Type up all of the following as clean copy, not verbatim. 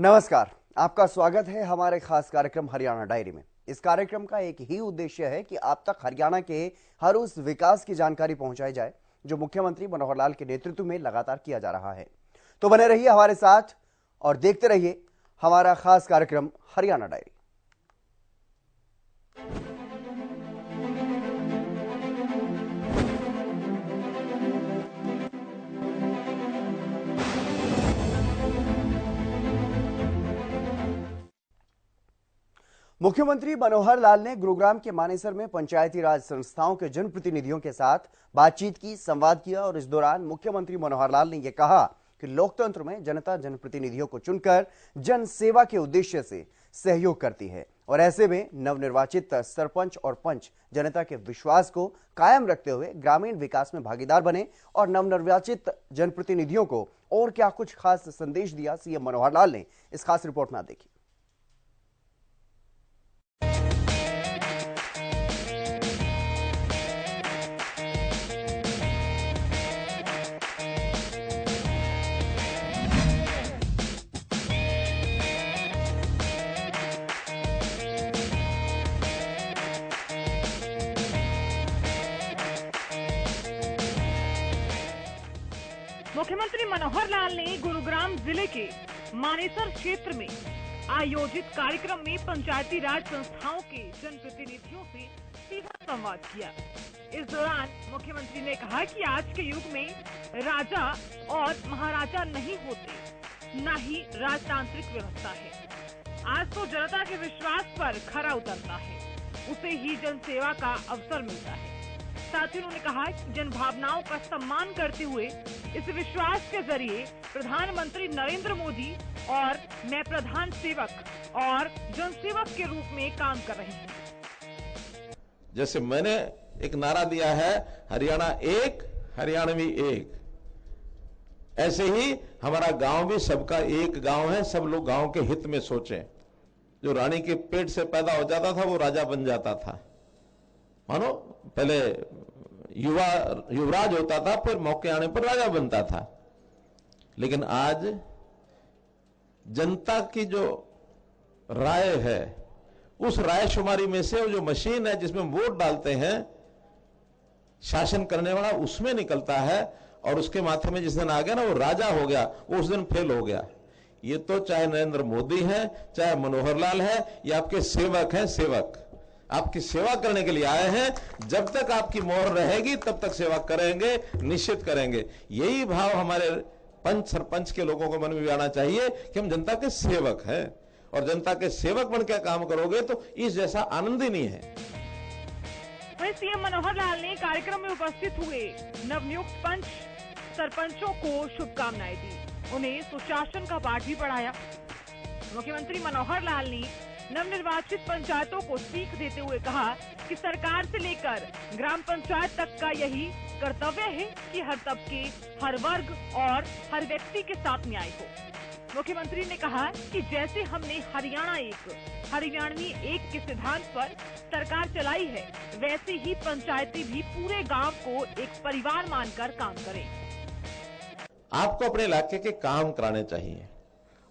नमस्कार, आपका स्वागत है हमारे खास कार्यक्रम हरियाणा डायरी में। इस कार्यक्रम का एक ही उद्देश्य है कि आप तक हरियाणा के हर उस विकास की जानकारी पहुंचाई जाए जो मुख्यमंत्री मनोहर लाल के नेतृत्व में लगातार किया जा रहा है। तो बने रहिए हमारे साथ और देखते रहिए हमारा खास कार्यक्रम हरियाणा डायरी। मुख्यमंत्री मनोहर लाल ने गुरुग्राम के मानेसर में पंचायती राज संस्थाओं के जनप्रतिनिधियों के साथ बातचीत की, संवाद किया और इस दौरान मुख्यमंत्री मनोहर लाल ने यह कहा कि लोकतंत्र में जनता जनप्रतिनिधियों को चुनकर जन सेवा के उद्देश्य से सहयोग करती है और ऐसे में नवनिर्वाचित सरपंच और पंच जनता के विश्वास को कायम रखते हुए ग्रामीण विकास में भागीदार बने और नवनिर्वाचित जनप्रतिनिधियों को और क्या कुछ खास संदेश दिया, सीएम मनोहर लाल ने इस खास रिपोर्ट में देखी। मुख्यमंत्री मनोहर लाल ने गुरुग्राम जिले के मानेसर क्षेत्र में आयोजित कार्यक्रम में पंचायती राज संस्थाओं के जनप्रतिनिधियों से सीधा संवाद किया। इस दौरान मुख्यमंत्री ने कहा कि आज के युग में राजा और महाराजा नहीं होते, न ही राजतांत्रिक व्यवस्था है। आज तो जनता के विश्वास पर खरा उतरता है, उसे ही जनसेवा का अवसर मिलता है। साथ ही उन्होंने कहा कि जन भावनाओं का सम्मान करते हुए इस विश्वास के जरिए प्रधानमंत्री नरेंद्र मोदी और मैं प्रधान सेवक और जनसेवक के रूप में काम कर रहे हैं। जैसे मैंने एक नारा दिया है, हरियाणा एक, हरियाणवी एक, ऐसे ही हमारा गांव भी सबका एक गांव है। सब लोग गांव के हित में सोचें। जो रानी के पेट से पैदा हो जाता था वो राजा बन जाता था। मानो पहले युवराज होता था, फिर मौके आने पर राजा बनता था। लेकिन आज जनता की जो राय है, उस राय शुमारी में से जो मशीन है जिसमें वोट डालते हैं शासन करने वाला, उसमें निकलता है और उसके माथे में जिस दिन आ गया ना वो राजा हो गया, वो उस दिन फेल हो गया। ये तो चाहे नरेंद्र मोदी है, चाहे मनोहर लाल है, ये आपके सेवक हैं। सेवक आपकी सेवा करने के लिए आए हैं। जब तक आपकी मोहर रहेगी तब तक सेवा करेंगे, निश्चित करेंगे। यही भाव हमारे पंच सरपंच के लोगों को मन में भी आना चाहिए कि हम जनता के सेवक हैं और जनता के सेवक बनकर काम करोगे तो इस जैसा आनंद ही नहीं है। वहीं सीएम मनोहर लाल ने कार्यक्रम में उपस्थित हुए नवनियुक्त पंच सरपंचों को शुभकामनाएं दी, उन्हें सुशासन का पाठ भी पढ़ाया। मुख्यमंत्री मनोहर लाल ने नवनिर्वाचित पंचायतों को सीख देते हुए कहा कि सरकार से लेकर ग्राम पंचायत तक का यही कर्तव्य है कि हर तबके, हर वर्ग और हर व्यक्ति के साथ न्याय हो। मुख्यमंत्री ने कहा कि जैसे हमने हरियाणा एक, हरियाणवी एक के सिद्धांत पर सरकार चलाई है, वैसे ही पंचायतें भी पूरे गांव को एक परिवार मानकर काम करें। आपको अपने इलाके के काम कराने चाहिए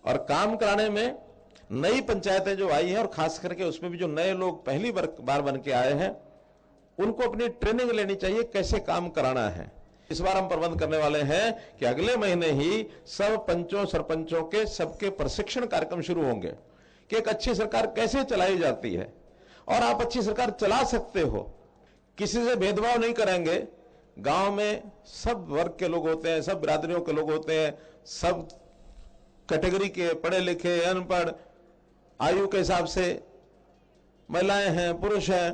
और काम कराने में नई पंचायतें जो आई हैं और खास करके उसमें भी जो नए लोग पहली बार बन के आए हैं, उनको अपनी ट्रेनिंग लेनी चाहिए कैसे काम कराना है। इस बार हम प्रबंध करने वाले हैं कि अगले महीने ही सब पंचों सरपंचों के सबके प्रशिक्षण कार्यक्रम शुरू होंगे कि एक अच्छी सरकार कैसे चलाई जाती है और आप अच्छी सरकार चला सकते हो। किसी से भेदभाव नहीं करेंगे। गांव में सब वर्ग के लोग होते हैं, सब बिरादरियों के लोग होते हैं, सब कैटेगरी के, पढ़े लिखे, अनपढ़, आयु के हिसाब से महिलाएं हैं, पुरुष हैं,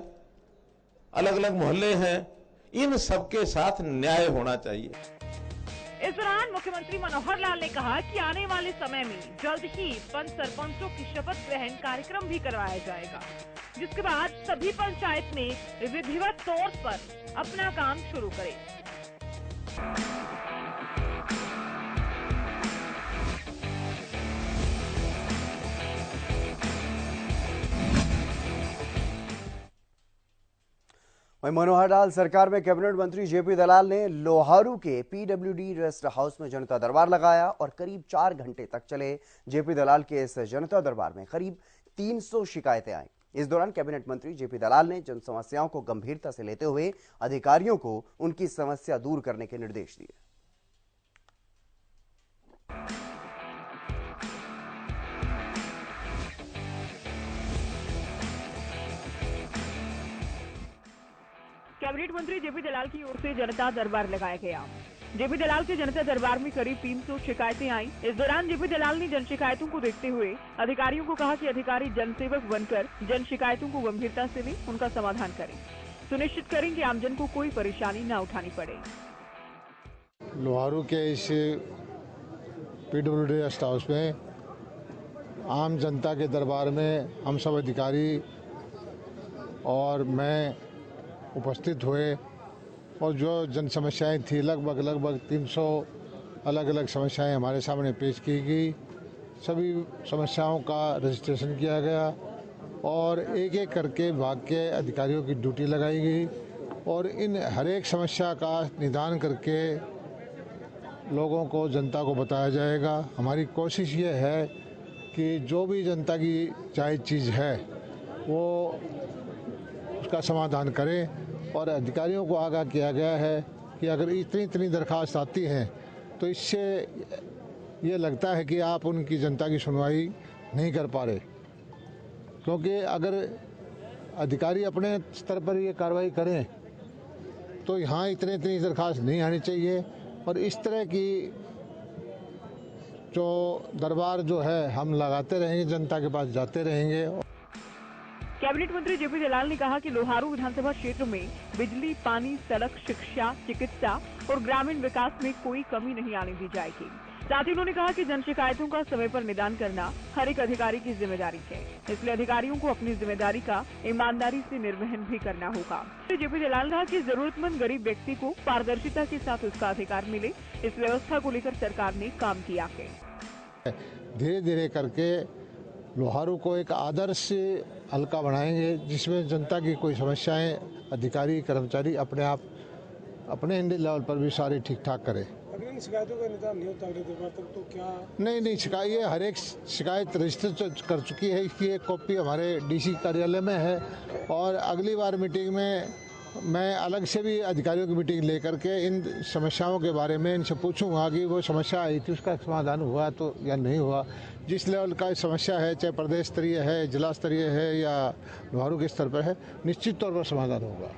अलग अलग मोहल्ले हैं, इन सबके साथ न्याय होना चाहिए। इस दौरान मुख्यमंत्री मनोहर लाल ने कहा कि आने वाले समय में जल्द ही पंच सरपंचों की शपथ ग्रहण कार्यक्रम भी करवाया जाएगा, जिसके बाद सभी पंचायत में विधिवत तौर पर अपना काम शुरू करें। वहीं मनोहर लाल सरकार में कैबिनेट मंत्री जेपी दलाल ने लोहारू के पीडब्ल्यूडी रेस्ट हाउस में जनता दरबार लगाया और करीब 4 घंटे तक चले जेपी दलाल के इस जनता दरबार में करीब 300 शिकायतें आईं। इस दौरान कैबिनेट मंत्री जेपी दलाल ने जन समस्याओं को गंभीरता से लेते हुए अधिकारियों को उनकी समस्या दूर करने के निर्देश दिए। कैबिनेट मंत्री जेपी दलाल की ओर से जनता दरबार लगाया गया। जेपी दलाल के जनता दरबार में करीब 300 शिकायतें आईं। इस दौरान जेपी दलाल ने जन शिकायतों को देखते हुए अधिकारियों को कहा कि अधिकारी जनसेवक बनकर जन शिकायतों को गंभीरता से लें, उनका समाधान करें, सुनिश्चित करें कि आमजन को कोई परेशानी न उठानी पड़े। लोहारू के इस पीडब्ल्यूडी रेस्ट हाउस में आम जनता के दरबार में हम सब अधिकारी और मैं उपस्थित हुए और जो जन समस्याएं थी लगभग 300 अलग अलग समस्याएं हमारे सामने पेश की गई। सभी समस्याओं का रजिस्ट्रेशन किया गया और एक एक करके विभाग के अधिकारियों की ड्यूटी लगाई गई और इन हर एक समस्या का निदान करके लोगों को, जनता को बताया जाएगा। हमारी कोशिश ये है कि जो भी जनता की जायज़ चीज़ है वो उसका समाधान करें और अधिकारियों को आगाह किया गया है कि अगर इतनी दरखास्त आती हैं तो इससे ये लगता है कि आप उनकी जनता की सुनवाई नहीं कर पा रहे, क्योंकि अगर अधिकारी अपने स्तर पर ये कार्रवाई करें तो यहाँ इतनी दरखास्त नहीं आनी चाहिए और इस तरह की जो दरबार जो है हम लगाते रहेंगे, जनता के पास जाते रहेंगे। कैबिनेट मंत्री जेपी दलाल ने कहा कि लोहारू विधानसभा क्षेत्र में बिजली, पानी, सड़क, शिक्षा, चिकित्सा और ग्रामीण विकास में कोई कमी नहीं आने दी जाएगी। साथ ही उन्होंने कहा कि जन शिकायतों का समय पर निदान करना हर एक अधिकारी की जिम्मेदारी है, इसलिए अधिकारियों को अपनी जिम्मेदारी का ईमानदारी से निर्वहन भी करना होगा। जेपी दलाल ने कहा कि जरूरतमंद गरीब व्यक्ति को पारदर्शिता के साथ उसका अधिकार मिले, इस व्यवस्था को लेकर सरकार ने काम किया है। धीरे धीरे करके लोहारू को एक आदर्श हल्का बनाएंगे जिसमें जनता की कोई समस्याएं अधिकारी कर्मचारी अपने आप अपने लेवल पर भी सारे ठीक ठाक करें। अगर इन शिकायतों का निदान नहीं होता अगले दरबार तक तो क्या? नहीं, शिकायत ये हर एक शिकायत रजिस्टर कर चुकी है। इसकी एक कॉपी हमारे डीसी कार्यालय में है और अगली बार मीटिंग में मैं अलग से भी अधिकारियों की मीटिंग लेकर के इन समस्याओं के बारे में इनसे पूछूंगा कि वो समस्या आई थी उसका समाधान हुआ तो या नहीं हुआ। जिस लेवल का समस्या है, चाहे प्रदेश स्तरीय है, जिला स्तरीय है या लोहारू के स्तर पर है, निश्चित तौर पर समाधान होगा।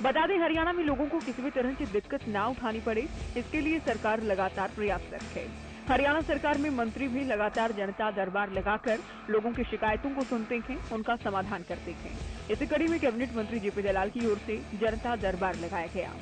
बता दें, हरियाणा में लोगों को किसी भी तरह की दिक्कत ना उठानी पड़े, इसके लिए सरकार लगातार प्रयासरत है। हरियाणा सरकार में मंत्री भी लगातार जनता दरबार लगाकर लोगों की शिकायतों को सुनते हैं, उनका समाधान करते हैं। इसी कड़ी में कैबिनेट मंत्री जेपी दलाल की ओर से जनता दरबार लगाया गया।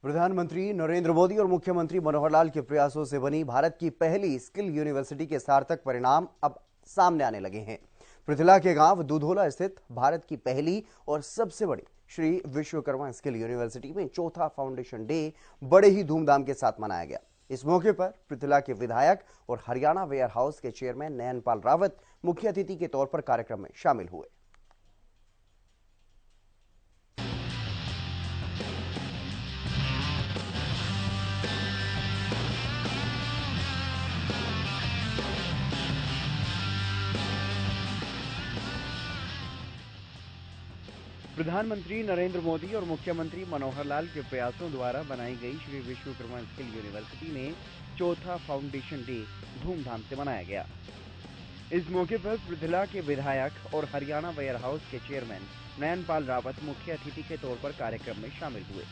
प्रधानमंत्री नरेंद्र मोदी और मुख्यमंत्री मनोहर लाल के प्रयासों से बनी भारत की पहली स्किल यूनिवर्सिटी के सार्थक परिणाम अब सामने आने लगे हैं। पृथला के गांव दूधोला स्थित भारत की पहली और सबसे बड़ी श्री विश्वकर्मा स्किल यूनिवर्सिटी में चौथा फाउंडेशन डे बड़े ही धूमधाम के साथ मनाया गया। इस मौके पर पृथला के विधायक और हरियाणा वेयर हाउस के चेयरमैन नयनपाल रावत मुख्य अतिथि के तौर पर कार्यक्रम में शामिल हुए। प्रधानमंत्री नरेंद्र मोदी और मुख्यमंत्री मनोहर लाल के प्रयासों द्वारा बनाई गई श्री विश्वकर्मा स्किल यूनिवर्सिटी में चौथा फाउंडेशन डे धूमधाम से मनाया गया। इस मौके पर पृथला के विधायक और हरियाणा वेयर हाउस के चेयरमैन नयनपाल रावत मुख्य अतिथि के तौर पर कार्यक्रम में शामिल हुए।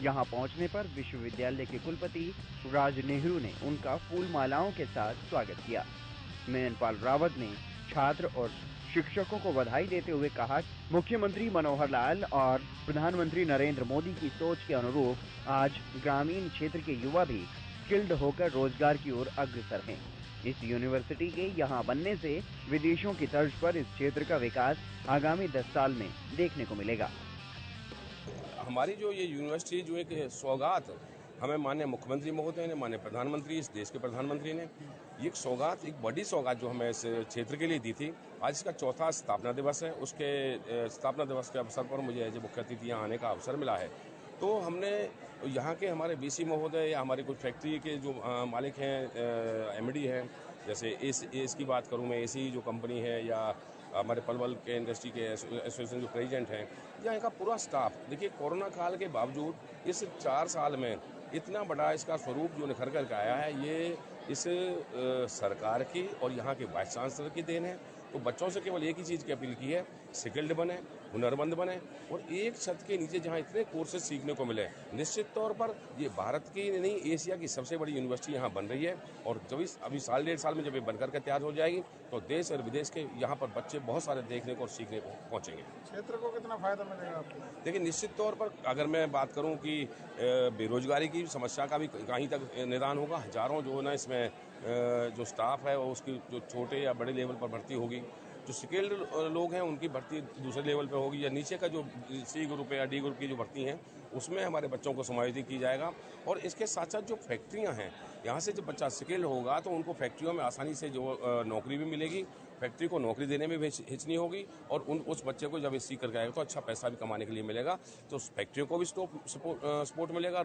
यहां पहुंचने पर विश्वविद्यालय के कुलपति राज नेहरू ने उनका फूल मालाओं के साथ स्वागत किया। नयनपाल रावत ने छात्र और शिक्षकों को बधाई देते हुए कहा, मुख्यमंत्री मनोहर लाल और प्रधानमंत्री नरेंद्र मोदी की सोच के अनुरूप आज ग्रामीण क्षेत्र के युवा भी स्किल्ड होकर रोजगार की ओर अग्रसर हैं। इस यूनिवर्सिटी के यहाँ बनने से विदेशों की तर्ज पर इस क्षेत्र का विकास आगामी 10 साल में देखने को मिलेगा। हमारी जो ये यूनिवर्सिटी जो एक सौगात हमें माननीय मुख्यमंत्री महोदय ने, माननीय प्रधानमंत्री, इस देश के प्रधानमंत्री ने ये एक सौगात, एक बड़ी सौगात जो हमें इस क्षेत्र के लिए दी थी। आज इसका चौथा स्थापना दिवस है। उसके स्थापना दिवस के अवसर पर मुझे एज ए मुख्य अतिथि यहाँ आने का अवसर मिला है। तो हमने यहाँ के हमारे बीसी महोदय या हमारी कुछ फैक्ट्री के जो मालिक हैं, एमडी हैं, जैसे एस की बात करूँ मैं, एसी जो कंपनी है, या हमारे पलवल के इंडस्ट्री के एसोसिएशन जो प्रेसिडेंट हैं, या इनका पूरा स्टाफ। देखिए, कोरोना काल के बावजूद इस 4 साल में इतना बड़ा इसका स्वरूप जो निखर कर आया है, ये इस सरकार की और यहाँ के वाइस चांसलर की देन है। तो बच्चों से केवल एक ही चीज़ की अपील की है, स्किल्ड बने, हुनरमंद बने, और एक छत के नीचे जहाँ इतने कोर्सेज सीखने को मिले, निश्चित तौर पर ये भारत की नहीं, एशिया की सबसे बड़ी यूनिवर्सिटी यहाँ बन रही है। और जब अभी 1.5 साल में जब ये बनकर के तैयार हो जाएगी, तो देश और विदेश के यहाँ पर बच्चे बहुत सारे देखने को और सीखने को पहुँचेंगे। क्षेत्र को कितना फायदा मिलेगा आपको? देखिए, निश्चित तौर पर अगर मैं बात करूं कि बेरोजगारी की समस्या का भी कहीं तक निदान होगा। हजारों जो ना इसमें जो स्टाफ है, वो उसकी जो छोटे या बड़े लेवल पर भर्ती होगी। जो स्किल्ड लोग हैं उनकी भर्ती दूसरे लेवल पे होगी, या नीचे का जो सी ग्रुप या डी ग्रुप की जो भर्ती हैं उसमें हमारे बच्चों को समायोजित की जाएगा। और इसके साथ साथ जो फैक्ट्रियां हैं, यहाँ से जब बच्चा स्किल्ड होगा तो उनको फैक्ट्रियों में आसानी से जो नौकरी भी मिलेगी, फैक्ट्री को नौकरी देने में भी हिच नहीं होगी, और उस बच्चे को जब सीख करके आएगा तो अच्छा पैसा भी कमाने के लिए मिलेगा, तो फैक्ट्रियों को भी सपोर्ट मिलेगा।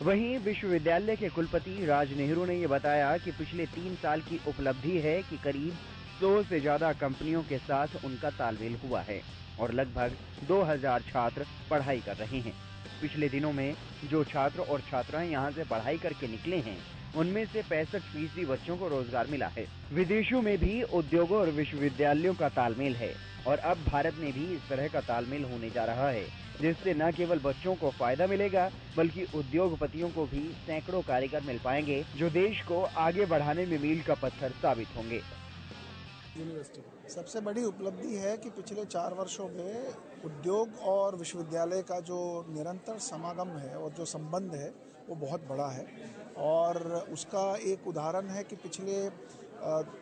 वहीं विश्वविद्यालय के कुलपति राज नेहरू ने ये बताया कि पिछले 3 साल की उपलब्धि है कि करीब 100 से ज्यादा कंपनियों के साथ उनका तालमेल हुआ है और लगभग 2000 छात्र पढ़ाई कर रहे हैं। पिछले दिनों में जो छात्र और छात्राएं यहां से पढ़ाई करके निकले हैं, उनमें से 65% बच्चों को रोजगार मिला है। विदेशों में भी उद्योगों और विश्वविद्यालयों का तालमेल है और अब भारत में भी इस तरह का तालमेल होने जा रहा है, जिससे न केवल बच्चों को फायदा मिलेगा बल्कि उद्योगपतियों को भी सैकड़ों कारीगर मिल पाएंगे, जो देश को आगे बढ़ाने में मील का पत्थर साबित होंगे। यूनिवर्सिटी सबसे बड़ी उपलब्धि है कि पिछले 4 वर्षों में उद्योग और विश्वविद्यालय का जो निरंतर समागम है और जो संबंध है वो बहुत बड़ा है। और उसका एक उदाहरण है कि पिछले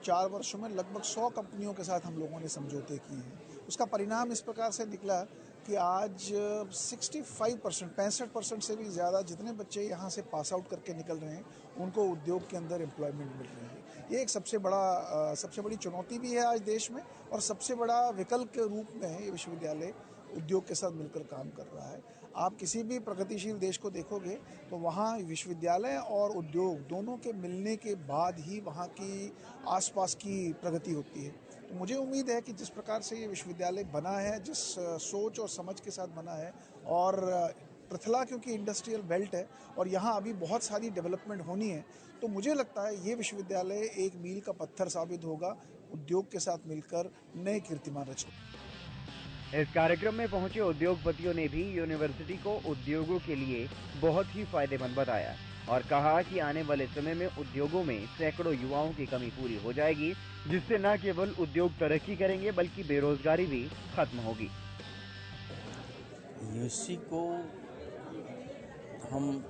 4 वर्षों में लगभग 100 कंपनियों के साथ हम लोगों ने समझौते किए हैं। उसका परिणाम इस प्रकार से निकला कि आज 65% से भी ज़्यादा जितने बच्चे यहाँ से पास आउट करके निकल रहे हैं उनको उद्योग के अंदर एम्प्लॉयमेंट मिल रही है। ये एक सबसे बड़ी चुनौती भी है आज देश में, और सबसे बड़ा विकल्प के रूप में ये विश्वविद्यालय उद्योग के साथ मिलकर काम कर रहा है। आप किसी भी प्रगतिशील देश को देखोगे तो वहाँ विश्वविद्यालय और उद्योग दोनों के मिलने के बाद ही वहाँ की आसपास की प्रगति होती है। तो मुझे उम्मीद है कि जिस प्रकार से ये विश्वविद्यालय बना है, जिस सोच और समझ के साथ बना है, और पृथला क्योंकि इंडस्ट्रियल बेल्ट है और यहाँ अभी बहुत सारी डेवलपमेंट होनी है, तो मुझे लगता है ये विश्वविद्यालय एक मील का पत्थर साबित होगा, उद्योग के साथ मिलकर नए कीर्तिमान रचेगा। इस कार्यक्रम में पहुंचे उद्योगपतियों ने भी यूनिवर्सिटी को उद्योगों के लिए बहुत ही फायदेमंद बताया और कहा कि आने वाले समय में उद्योगों में सैकड़ों युवाओं की कमी पूरी हो जाएगी, जिससे न केवल उद्योग तरक्की करेंगे बल्कि बेरोजगारी भी खत्म होगी। यूनिवर्सिटी को हम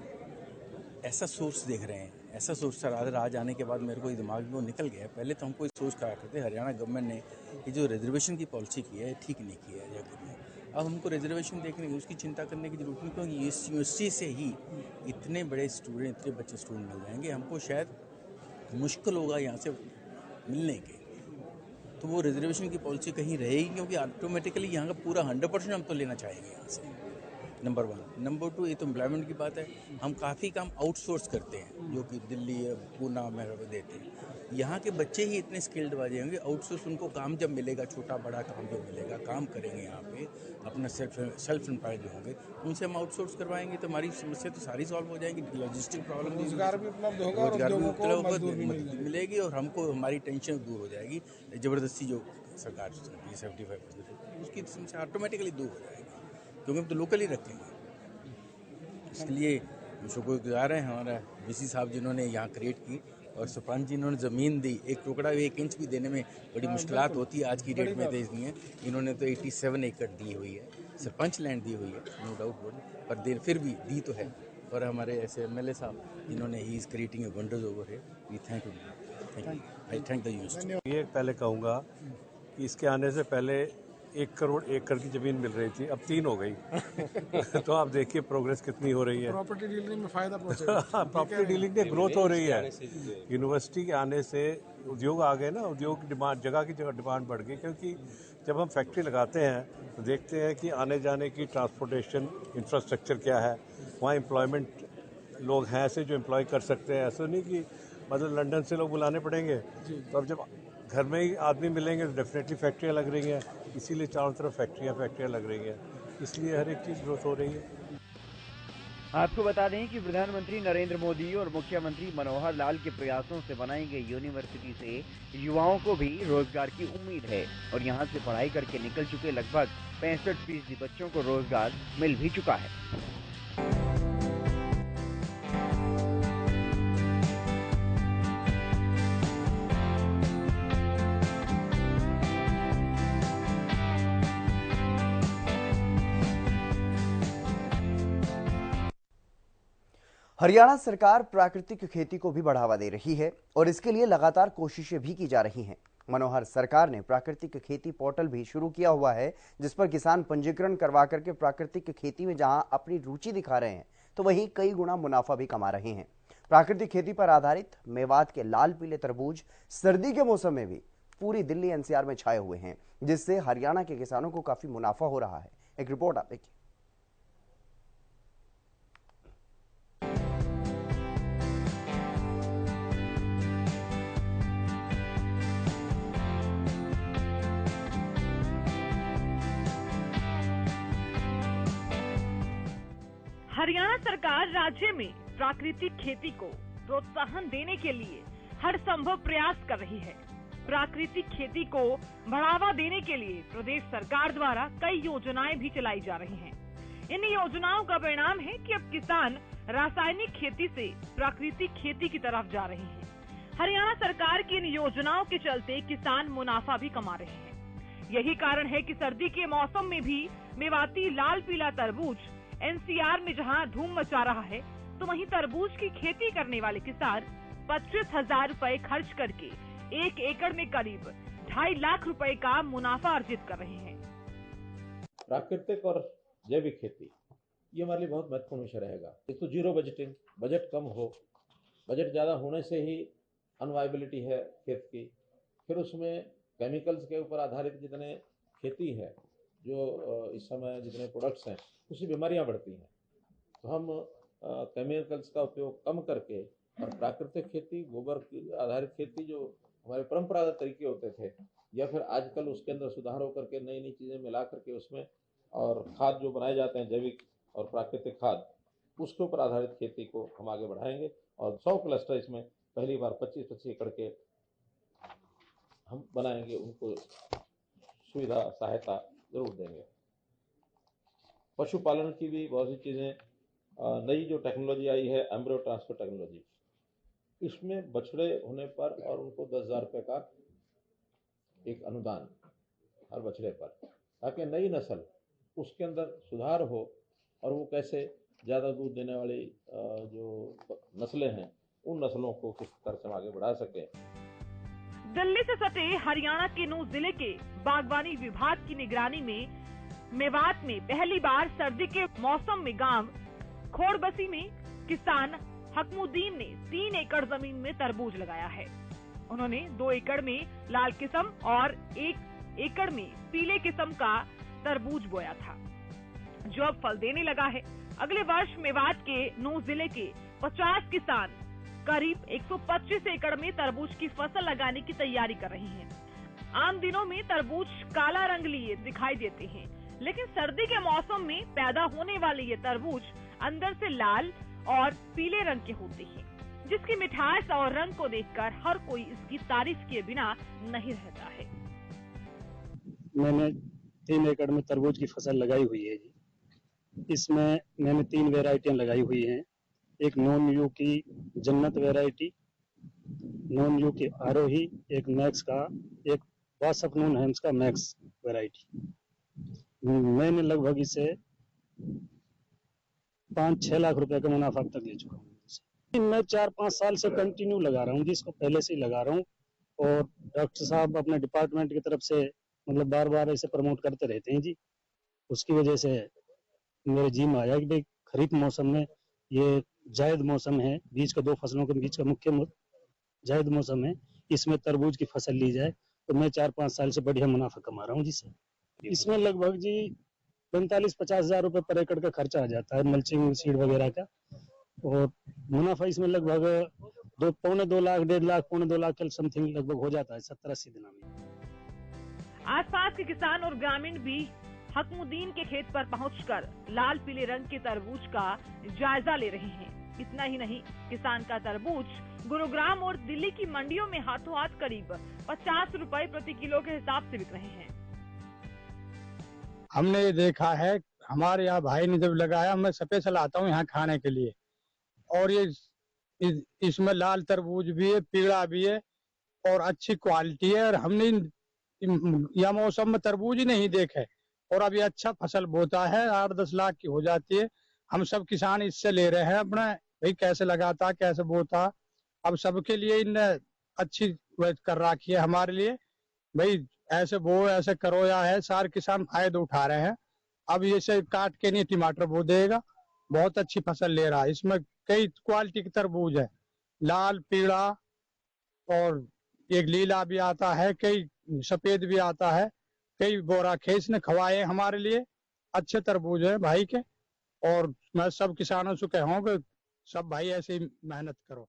ऐसा सोर्स देख रहे हैं, ऐसा सोच सर आज आने के बाद मेरे को दिमाग में वो निकल गया। पहले तो हमको सोच करा करते हरियाणा गवर्नमेंट ने ये जो रिजर्वेशन की पॉलिसी की है ठीक नहीं की है जगह में। अब हमको रिजर्वेशन देखने की उसकी चिंता करने की जरूरत नहीं, क्योंकि इस यूनिवर्सिटी से ही इतने बड़े स्टूडेंट, इतने बच्चे स्टूडेंट मिल जाएंगे। हमको शायद मुश्किल होगा यहाँ से मिलने के, तो वो रिजर्वेशन की पॉलिसी कहीं रहेगी, क्योंकि ऑटोमेटिकली यहाँ का पूरा 100% हम तो लेना चाहेंगे यहाँ से, नंबर 1। नंबर 2, ये तो एम्प्लॉयमेंट की बात है। हम काफ़ी काम आउटसोर्स करते हैं, जो कि दिल्ली, पूना में देते हैं। यहाँ के बच्चे ही इतने स्किल्ड वाले होंगे, आउटसोर्स उनको काम जब मिलेगा, छोटा बड़ा काम जो मिलेगा, काम करेंगे यहाँ पे, अपना सेल्फ एम्प्लॉयड जो होंगे उनसे हम आउटसोर्स करवाएंगे, तो हमारी समस्या तो सारी सॉल्व हो जाएंगी। लॉजिस्टिक प्रॉब्लम, रोजगार भी उपलब्ध होगा, मदद मिलेगी और हमको हमारी टेंशन दूर हो जाएगी। ज़बरदस्ती जो सरकार 75% उसकी समस्या ऑटोमेटिकली दूर हो जाएगी, क्योंकि हम तो लोकल ही रखेंगे। इसलिए हम शुक्रगुजार हैं हमारा बीसी साहब जिन्होंने यहाँ क्रिएट की, और सरपंच जिन्होंने ज़मीन दी, एक टुकड़ा भी 1 इंच भी देने में बड़ी मुश्किलात होती है आज की डेट में दे दी है। इन्होंने तो 87 एकड़ दी हुई है, सरपंच लैंड दी हुई है, नो डाउट, पर फिर भी दी तो है। और हमारे ऐसे MLA साहब जिन्होंने he is creating a wonders over है, we thank you, I thank the university. ये पहले कहूँगा कि इसके आने से पहले 1 करोड़ एकड़ की जमीन मिल रही थी, अब 3 हो गई। तो आप देखिए प्रोग्रेस कितनी हो रही है। प्रॉपर्टी डीलिंग में फायदा पहुंचेगा। प्रॉपर्टी डीलिंग में ग्रोथ हो रही है। यूनिवर्सिटी के आने से उद्योग आ गए ना, उद्योग की डिमांड, जगह की जगह डिमांड बढ़ गई, क्योंकि जब हम फैक्ट्री लगाते हैं तो देखते हैं कि आने जाने की ट्रांसपोर्टेशन इंफ्रास्ट्रक्चर क्या है, वहाँ एम्प्लॉयमेंट लोग हैं ऐसे जो एम्प्लॉय कर सकते हैं। ऐसा नहीं कि मतलब लंदन से लोग बुलाने पड़ेंगे। तो अब जब घर में ही आदमी मिलेंगे तो डेफिनेटली फैक्ट्रियाँ लग रही हैं, इसीलिए चारों तरफ फैक्ट्रियाँ लग रही हैं, इसलिए हर एक चीज़ ग्रोथ हो रही है। आपको बता दें कि प्रधानमंत्री नरेंद्र मोदी और मुख्यमंत्री मनोहर लाल के प्रयासों से बनाई गई यूनिवर्सिटी से युवाओं को भी रोजगार की उम्मीद है और यहां से पढ़ाई करके निकल चुके लगभग 65% बच्चों को रोजगार मिल भी चुका है। हरियाणा सरकार प्राकृतिक खेती को भी बढ़ावा दे रही है और इसके लिए लगातार कोशिशें भी की जा रही हैं। मनोहर सरकार ने प्राकृतिक खेती पोर्टल भी शुरू किया हुआ है, जिस पर किसान पंजीकरण करवा करके प्राकृतिक खेती में जहां अपनी रुचि दिखा रहे हैं तो वहीं कई गुना मुनाफा भी कमा रहे हैं। प्राकृतिक खेती पर आधारित मेवात के लाल पीले तरबूज सर्दी के मौसम में भी पूरी दिल्ली NCR में छाए हुए हैं, जिससे हरियाणा के किसानों को काफी मुनाफा हो रहा है। एक रिपोर्ट आप देखिए। हरियाणा सरकार राज्य में प्राकृतिक खेती को प्रोत्साहन देने के लिए हर संभव प्रयास कर रही है। प्राकृतिक खेती को बढ़ावा देने के लिए प्रदेश सरकार द्वारा कई योजनाएं भी चलाई जा रही हैं। इन योजनाओं का परिणाम है कि अब किसान रासायनिक खेती से प्राकृतिक खेती की तरफ जा रहे हैं। हरियाणा सरकार की इन योजनाओं के चलते किसान मुनाफा भी कमा रहे हैं। यही कारण है कि सर्दी के मौसम में भी मेवाती लाल पीला तरबूज NCR में जहां धूम मचा रहा है, तो वहीं तरबूज की खेती करने वाले किसान 25,000 रुपए खर्च करके 1 एकड़ में करीब 2.5 लाख रुपए का मुनाफा अर्जित कर रहे हैं। प्राकृतिक और जैविक खेती ये हमारे लिए बहुत महत्वपूर्ण विषय रहेगा। एक तो जीरो बजटिंग, बजट कम हो, बजट ज़्यादा होने से ही अनवाइबिलिटी है खेत की। फिर उसमें केमिकल्स के ऊपर आधारित जितने खेती है, जो इस समय जितने प्रोडक्ट्स हैं, उससे बीमारियां बढ़ती हैं। तो हम केमिकल्स का उपयोग कम करके और प्राकृतिक खेती, गोबर की आधारित खेती जो हमारे परंपरागत तरीके होते थे, या फिर आजकल उसके अंदर सुधार होकर के नई नई चीज़ें मिला करके उसमें और खाद जो बनाए जाते हैं जैविक और प्राकृतिक खाद, उसके ऊपर आधारित खेती को हम आगे बढ़ाएंगे। और 100 क्लस्टर इसमें पहली बार 25-25 एकड़ के हम बनाएंगे, उनको सुविधा सहायता जरूर देंगे। पशुपालन की भी बहुत सी चीज़ें, नई जो टेक्नोलॉजी आई है एम्ब्रियो ट्रांसफर टेक्नोलॉजी, इसमें बछड़े होने पर और उनको 10,000 रुपये का एक अनुदान हर बछड़े पर, ताकि नई नस्ल उसके अंदर सुधार हो और वो कैसे ज़्यादा दूध देने वाली जो नस्लें हैं उन नस्लों को किस तरह से आगे बढ़ा सके। दिल्ली से सटे हरियाणा के नूंह जिले के बागवानी विभाग की निगरानी में मेवात में पहली बार सर्दी के मौसम में गांव खोड़बसी में किसान हकमुद्दीन ने 3 एकड़ जमीन में तरबूज लगाया है। उन्होंने 2 एकड़ में लाल किस्म और 1 एकड़ में पीले किस्म का तरबूज बोया था, जो अब फल देने लगा है। अगले वर्ष मेवात के नूंह जिले के 50 किसान करीब 125 एकड़ में तरबूज की फसल लगाने की तैयारी कर रहे हैं। आम दिनों में तरबूज काला रंग लिए दिखाई देते हैं, लेकिन सर्दी के मौसम में पैदा होने वाले ये तरबूज अंदर से लाल और पीले रंग के होते हैं, जिसकी मिठास और रंग को देखकर हर कोई इसकी तारीफ किए बिना नहीं रहता है। मैंने 3 एकड़ में तरबूज की फसल लगाई हुई है जी। इसमें मैंने 3 वैरायटियां लगाई हुई हैं। एक नॉन यू की जन्नत वैरायटी, नॉन यू की आरोही, एक मैक्स का, एक वासफ नून हेम्स का मैक्स वैरायटी। मैंने लगभग इसे 5-6 लाख रुपए का मुनाफा अब तक ले चुका हूँ। मैं 4-5 साल से कंटिन्यू लगा रहा हूँ जी, इसको पहले से ही लगा रहा हूँ। और डॉक्टर साहब अपने डिपार्टमेंट की तरफ से मतलब बार बार ऐसे प्रमोट करते रहते हैं जी। उसकी वजह से मेरे जी में आया कि भाई खरीफ मौसम में ये जायद मौसम है, बीच का 2 फसलों के बीच का मुख्य जायद मौसम है, इसमें तरबूज की फसल ली जाए तो मैं 4-5 साल से बढ़िया मुनाफा कमा रहा हूँ जी सर। इसमें लगभग जी 45-50 हजार रुपए पर एकड़ का खर्चा आ जाता है, मल्चिंग सीड वगैरह का। और मुनाफा इसमें लगभग 2 लाख, 1.5 लाख, 2 लाख के समथिंग लगभग हो जाता है 70-80 दिनों में। आसपास के किसान और ग्रामीण भी हकमुद्दीन के खेत पर पहुंचकर लाल पीले रंग के तरबूज का जायजा ले रहे हैं। इतना ही नहीं, किसान का तरबूज गुरुग्राम और दिल्ली की मंडियों में हाथों हाथ करीब 50 रुपए प्रति किलो के हिसाब से बिक रहे हैं। हमने ये देखा है, हमारे यहाँ भाई ने जब लगाया, मैं स्पेशल आता हूँ यहाँ खाने के लिए, और ये इसमें लाल तरबूज भी है, पीला भी है और अच्छी क्वालिटी है। और हमने यह मौसम में तरबूज ही नहीं देखे और अभी अच्छा फसल बोता है, 8-10 लाख की हो जाती है। हम सब किसान इससे ले रहे हैं अपना, भाई कैसे लगाता, कैसे बोता। अब सबके लिए इन अच्छी कर रखी है हमारे लिए, भाई ऐसे बो, ऐसे करो, या है सारे किसान फायदा उठा रहे हैं। अब ये से काट के नहीं टमाटर बो देगा, बहुत अच्छी फसल ले रहा है। इसमें कई क्वालिटी की तरबूज है, लाल, पीला और एक लीला भी आता है, कई सफेद भी आता है, कई बोरा खेस ने खवाए हमारे लिए। अच्छे तरबूज है भाई के, और मैं सब किसानों से कहूँगा सब भाई ऐसे ही मेहनत करो।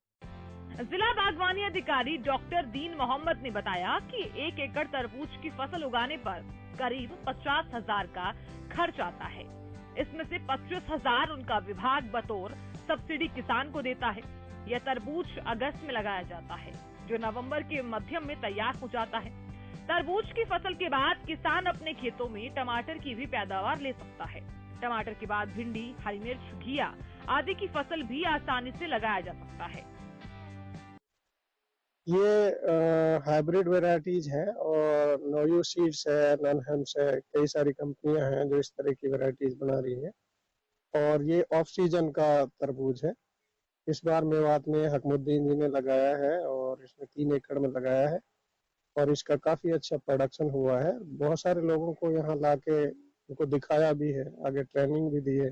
जिला बागवानी अधिकारी डॉक्टर दीन मोहम्मद ने बताया कि 1 एकड़ तरबूज की फसल उगाने पर करीब 50,000 का खर्च आता है। इसमें से 25,000 उनका विभाग बतौर सब्सिडी किसान को देता है। यह तरबूज अगस्त में लगाया जाता है, जो नवंबर के मध्यम में तैयार हो जाता है। तरबूज की फसल के बाद किसान अपने खेतों में टमाटर की भी पैदावार ले सकता है। टमाटर के बाद भिंडी, हरी मिर्च, घिया आदि की फसल भी आसानी से लगाया जा सकता है। ये हाइब्रिड वैरायटीज है और नोयू सीड्स है, ननहम्स है, कई सारी कंपनियां हैं जो इस तरह की वैरायटीज बना रही हैं। और ये ऑफ सीजन का तरबूज है। इस बार मेवात में हकमुद्दीन जी ने लगाया है और इसमें 3 एकड़ में लगाया है और इसका काफी अच्छा प्रोडक्शन हुआ है। बहुत सारे लोगों को यहाँ लाके उनको दिखाया भी है, आगे ट्रेनिंग भी दी है।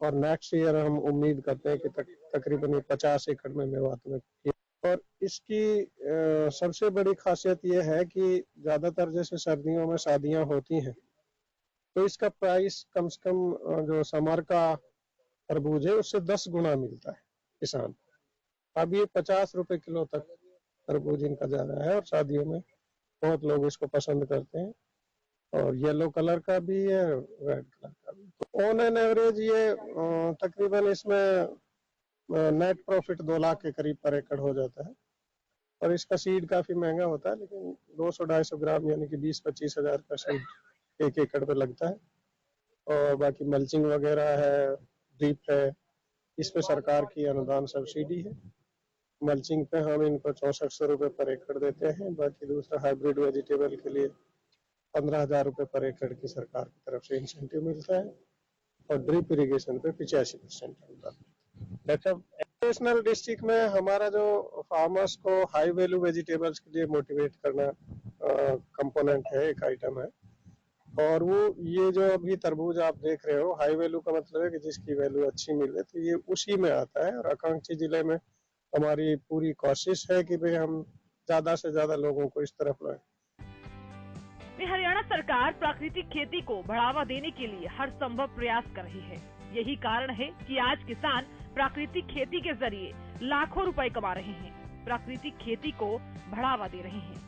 और नेक्स्ट ईयर हम उम्मीद करते हैं कि तकरीबन 50 एकड़ में मेवात में। और इसकी सबसे बड़ी खासियत यह है कि ज्यादातर जैसे सर्दियों में शादियां होती हैं तो इसका प्राइस कम से कम जो समर का तरबूज है उससे 10 गुना मिलता है किसान। अब ये 50 रुपए किलो तक तरबूज इनका जा रहा है और शादियों में बहुत लोग इसको पसंद करते हैं। और येलो कलर का भी है, रेड कलर का भी। ऑन एन एवरेज ये तकरीबन इसमें नेट प्रॉफिट 2 लाख के करीब पर एकड़ हो जाता है। और इसका सीड काफी महंगा होता है, लेकिन 200-250 ग्राम यानी कि 20-25 हजार का सीड 1 एकड़ पे लगता है। और बाकी मल्चिंग वगैरह है, ड्रिप है, इस पे सरकार की अनुदान सब्सिडी है। मल्चिंग पे हम इनको 6400 रुपए पर एकड़ देते हैं। बाकी दूसरा हाइब्रिड वेजिटेबल के लिए 15,000 रुपए पर एकड़ की सरकार की तरफ से इंसेंटिव मिलता है। और ड्रिप इरिगेशन पे 85% अनुदान। नेशनल डिस्ट्रिक्ट में हमारा जो फार्मर्स को हाई वैल्यू वेजिटेबल्स के लिए मोटिवेट करना कंपोनेंट है, एक आइटम है। और वो ये जो अभी तरबूज आप देख रहे हो, हाई वैल्यू का मतलब है कि जिसकी वैल्यू अच्छी मिले, तो ये उसी में आता है। और आकांक्षी जिले में हमारी पूरी कोशिश है कि भाई हम ज्यादा से ज्यादा लोगों को इस तरफ लाएं। हरियाणा सरकार प्राकृतिक खेती को बढ़ावा देने के लिए हर संभव प्रयास कर रही है। यही कारण है कि आज किसान प्राकृतिक खेती के जरिए लाखों रुपए कमा रहे हैं, प्राकृतिक खेती को बढ़ावा दे रहे हैं।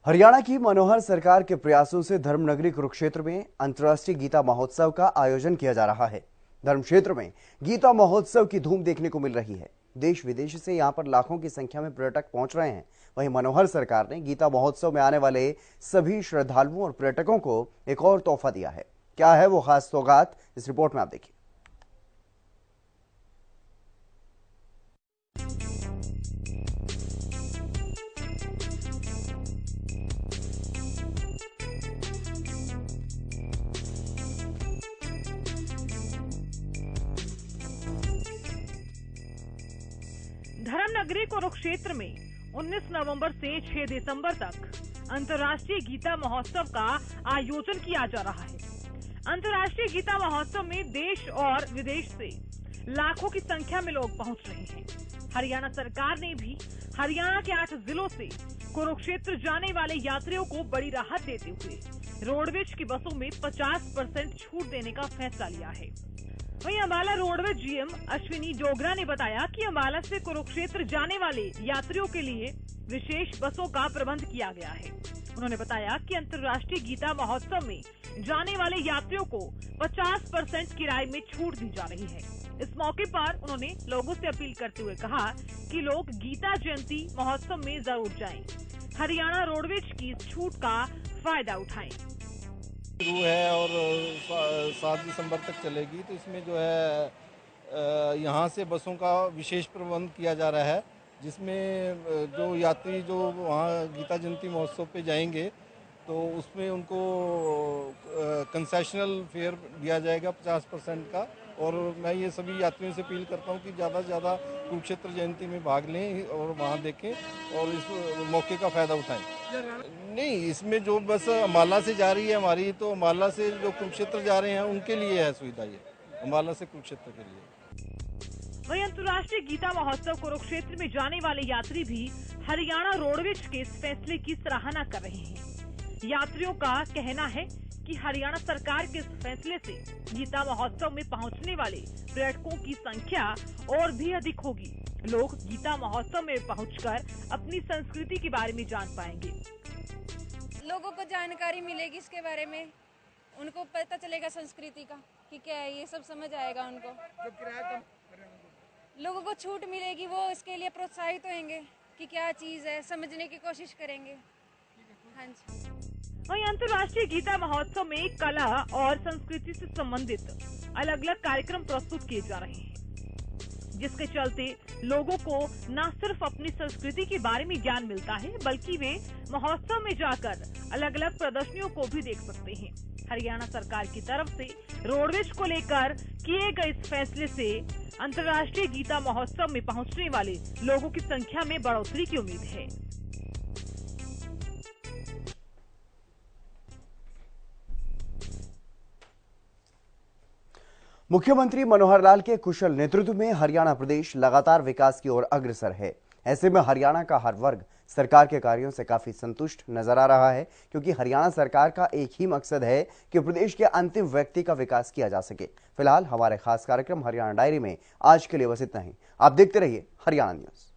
हरियाणा की मनोहर सरकार के प्रयासों से धर्मनगरी कुरुक्षेत्र में अंतर्राष्ट्रीय गीता महोत्सव का आयोजन किया जा रहा है। धर्म क्षेत्र में गीता महोत्सव की धूम देखने को मिल रही है। देश विदेश से यहां पर लाखों की संख्या में पर्यटक पहुंच रहे हैं। वहीं मनोहर सरकार ने गीता महोत्सव में आने वाले सभी श्रद्धालुओं और पर्यटकों को एक और तोहफा दिया है। क्या है वो खास सौगात, इस रिपोर्ट में आप देखिए। धर्मनगरी कुरुक्षेत्र में 19 नवंबर से 6 दिसंबर तक अंतर्राष्ट्रीय गीता महोत्सव का आयोजन किया जा रहा है। अंतर्राष्ट्रीय गीता महोत्सव में देश और विदेश से लाखों की संख्या में लोग पहुंच रहे हैं। हरियाणा सरकार ने भी हरियाणा के 8 जिलों से कुरुक्षेत्र जाने वाले यात्रियों को बड़ी राहत देते हुए रोडवेज की बसों में 50% छूट देने का फैसला लिया है। वहीं अम्बाला रोडवेज जीएम अश्विनी जोगरा ने बताया कि अम्बाला से कुरुक्षेत्र जाने वाले यात्रियों के लिए विशेष बसों का प्रबंध किया गया है। उन्होंने बताया कि अंतर्राष्ट्रीय गीता महोत्सव में जाने वाले यात्रियों को 50% किराए में छूट दी जा रही है। इस मौके पर उन्होंने लोगों से अपील करते हुए कहा कि लोग गीता जयंती महोत्सव में जरूर जाएं। हरियाणा रोडवेज की इस छूट का फायदा उठाएं। शुरू है और 7 दिसंबर तक चलेगी, तो इसमें जो है यहाँ से बसों का विशेष प्रबंध किया जा रहा है, जिसमें जो यात्री जो वहाँ गीता जयंती महोत्सव पे जाएंगे तो उसमें उनको कंसेशनल फेयर दिया जाएगा 50% का। और मैं ये सभी यात्रियों से अपील करता हूँ कि ज़्यादा से ज़्यादा कुरुक्षेत्र जयंती में भाग लें और वहाँ देखें और इस मौके का फ़ायदा उठाएं। नहीं, इसमें जो बस अम्बाला से जा रही है हमारी, तो अम्बाला से जो कुरुक्षेत्र जा रहे हैं उनके लिए है सुविधा, ये अम्बाला से कुरुक्षेत्र के लिए। वहीं अंतर्राष्ट्रीय गीता महोत्सव कुरुक्षेत्र में जाने वाले यात्री भी हरियाणा रोडवेज के इस फैसले की सराहना कर रहे हैं। यात्रियों का कहना है कि हरियाणा सरकार के इस फैसले से गीता महोत्सव में पहुंचने वाले पर्यटकों की संख्या और भी अधिक होगी। लोग गीता महोत्सव में पहुंचकर अपनी संस्कृति के बारे में जान पाएंगे। लोगों को जानकारी मिलेगी इसके बारे में, उनको पता चलेगा संस्कृति का कि क्या है, ये सब समझ आएगा उनको। लोगों को छूट मिलेगी, वो इसके लिए प्रोत्साहित होंगे कि क्या चीज़ है, समझने की कोशिश करेंगे। हाँ जी। वहीं अंतर्राष्ट्रीय गीता महोत्सव में कला और संस्कृति से संबंधित अलग अलग कार्यक्रम प्रस्तुत किए जा रहे हैं, जिसके चलते लोगों को न सिर्फ अपनी संस्कृति के बारे में ज्ञान मिलता है, बल्कि वे महोत्सव में जाकर अलग अलग प्रदर्शनियों को भी देख सकते हैं। हरियाणा सरकार की तरफ से रोडवेज को लेकर किए गए इस फैसले से अंतर्राष्ट्रीय गीता महोत्सव में पहुंचने वाले लोगों की संख्या में बढ़ोतरी की उम्मीद है। मुख्यमंत्री मनोहर लाल के कुशल नेतृत्व में हरियाणा प्रदेश लगातार विकास की ओर अग्रसर है। ऐसे में हरियाणा का हर वर्ग सरकार के कार्यों से काफी संतुष्ट नजर आ रहा है, क्योंकि हरियाणा सरकार का एक ही मकसद है कि प्रदेश के अंतिम व्यक्ति का विकास किया जा सके। फिलहाल हमारे खास कार्यक्रम हरियाणा डायरी में आज के लिए बस इतना ही। आप देखते रहिए हरियाणा न्यूज।